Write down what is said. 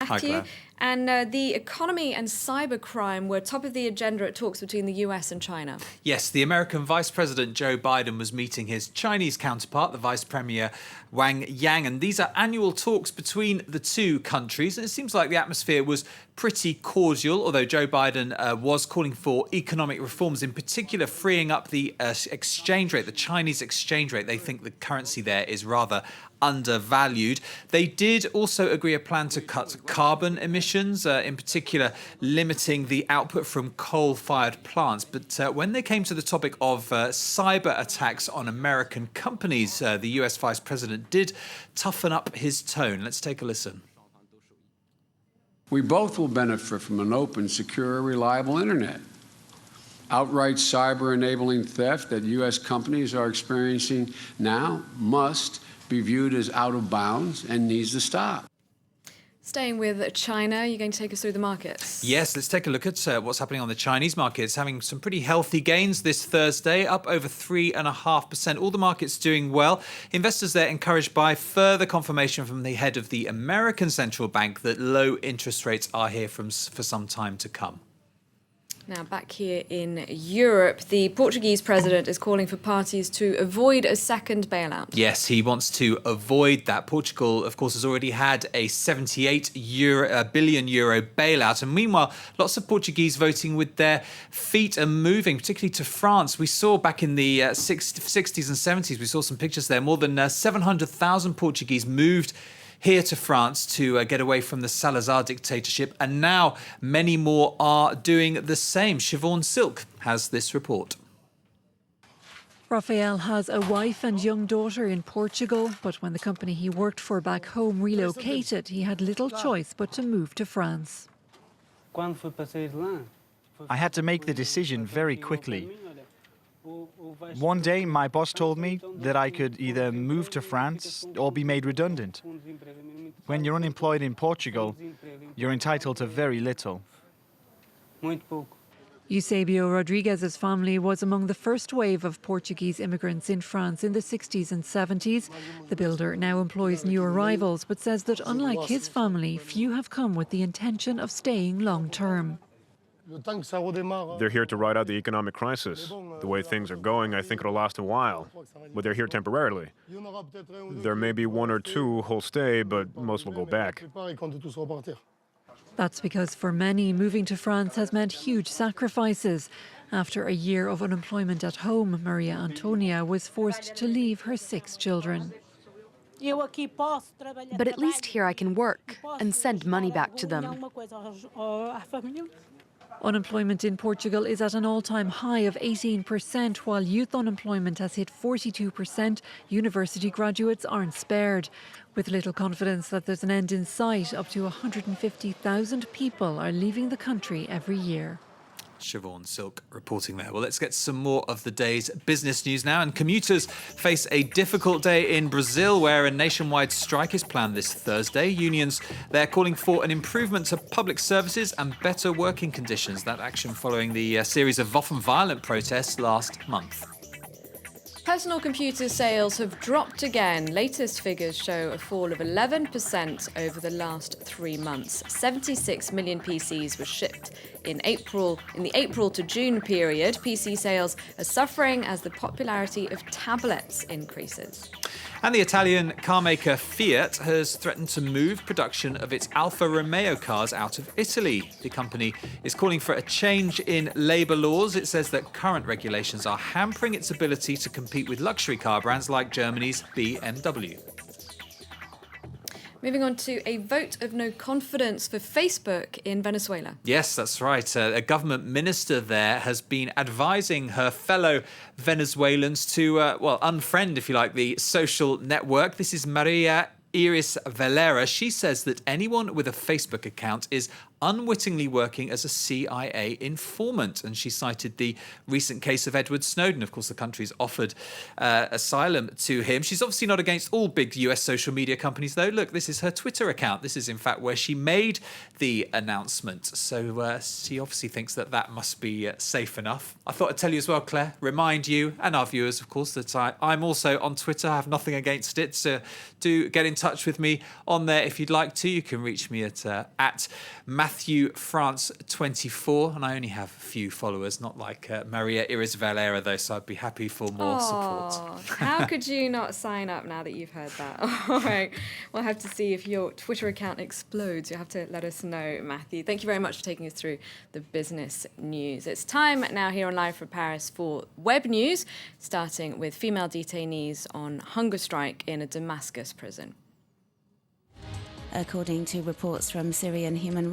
Matthew. Claire. And the economy and cybercrime were top of the agenda at talks between the US and China. Yes, the American Vice President Joe Biden was meeting his Chinese counterpart, the Vice Premier Wang Yang, and these are annual talks between the two countries. And it seems like the atmosphere was pretty cordial, although Joe Biden was calling for economic reforms, in particular freeing up the exchange rate, the Chinese exchange rate. They think the currency there is rather undervalued. They did also agree a plan to cut carbon emissions, in particular limiting the output from coal-fired plants. But when they came to the topic of cyber attacks on American companies, the US Vice President did toughen up his tone. Let's take a listen. We both will benefit from an open, secure, reliable internet. Outright cyber-enabling theft that U.S. companies are experiencing now must be viewed as out of bounds and needs to stop. Staying with China, you're going to take us through the markets. Yes, let's take a look at what's happening on the Chinese markets, having some pretty healthy gains this Thursday, up over 3.5%. All the markets doing well. Investors there encouraged by further confirmation from the head of the American Central Bank that low interest rates are here for some time to come. Now, back here in Europe, the Portuguese president is calling for parties to avoid a second bailout. Yes, he wants to avoid that. Portugal, of course, has already had a 78 billion euro bailout. And meanwhile, lots of Portuguese voting with their feet and moving, particularly to France. We saw back in the 60s and 70s, we saw some pictures there. More than 700,000 Portuguese moved here to France to get away from the Salazar dictatorship, and now many more are doing the same. Siobhan Silk has this report. Rafael has a wife and young daughter in Portugal, but when the company he worked for back home relocated, he had little choice but to move to France. I had to make the decision very quickly. One day, my boss told me that I could either move to France or be made redundant. When you're unemployed in Portugal, you're entitled to very little. Eusebio Rodriguez's family was among the first wave of Portuguese immigrants in France in the 60s and 70s. The builder now employs new arrivals, but says that unlike his family, few have come with the intention of staying long-term. They're here to ride out the economic crisis. The way things are going, I think it'll last a while. But they're here temporarily. There may be one or two who'll stay, but most will go back. That's because for many, moving to France has meant huge sacrifices. After a year of unemployment at home, Maria Antonia was forced to leave her 6 children. But at least here I can work and send money back to them. Unemployment in Portugal is at an all-time high of 18%, while youth unemployment has hit 42%. University graduates aren't spared. With little confidence that there's an end in sight, up to 150,000 people are leaving the country every year. Siobhan Silk reporting there. Well, let's get some more of the day's business news now. And commuters face a difficult day in Brazil, where a nationwide strike is planned this Thursday. Unions, they're calling for an improvement to public services and better working conditions. That action following the series of often violent protests last month. Personal computer sales have dropped again. Latest figures show a fall of 11% over the last 3 months. 76 million PCs were shipped in the April to June period. PC sales are suffering as the popularity of tablets increases. And the Italian carmaker Fiat has threatened to move production of its Alfa Romeo cars out of Italy. The company is calling for a change in labour laws. It says that current regulations are hampering its ability to compete with luxury car brands like Germany's BMW. Moving on to a vote of no confidence for Facebook in Venezuela. Yes, that's right. A government minister there has been advising her fellow Venezuelans to, unfriend, if you like, the social network. This is Maria Iris Valera. She says that anyone with a Facebook account is unwittingly working as a CIA informant. And she cited the recent case of Edward Snowden. Of course, the country's offered asylum to him. She's obviously not against all big US social media companies, though. Look, this is her Twitter account. This is, in fact, where she made the announcement. So she obviously thinks that that must be safe enough. I thought I'd tell you as well, Claire, remind you and our viewers, of course, that I'm also on Twitter. I have nothing against it. So do get in touch with me on there if you'd like to. You can reach me at MatthewFrance24, and I only have a few followers, not like Maria Iris Valera, though, so I'd be happy for more support. How could you not sign up now that you've heard that? All right, we'll have to see if your Twitter account explodes. You'll have to let us know, Matthew. Thank you very much for taking us through the business news. It's time now here on Live from Paris for web news, starting with female detainees on hunger strike in a Damascus prison. According to reports from Syrian human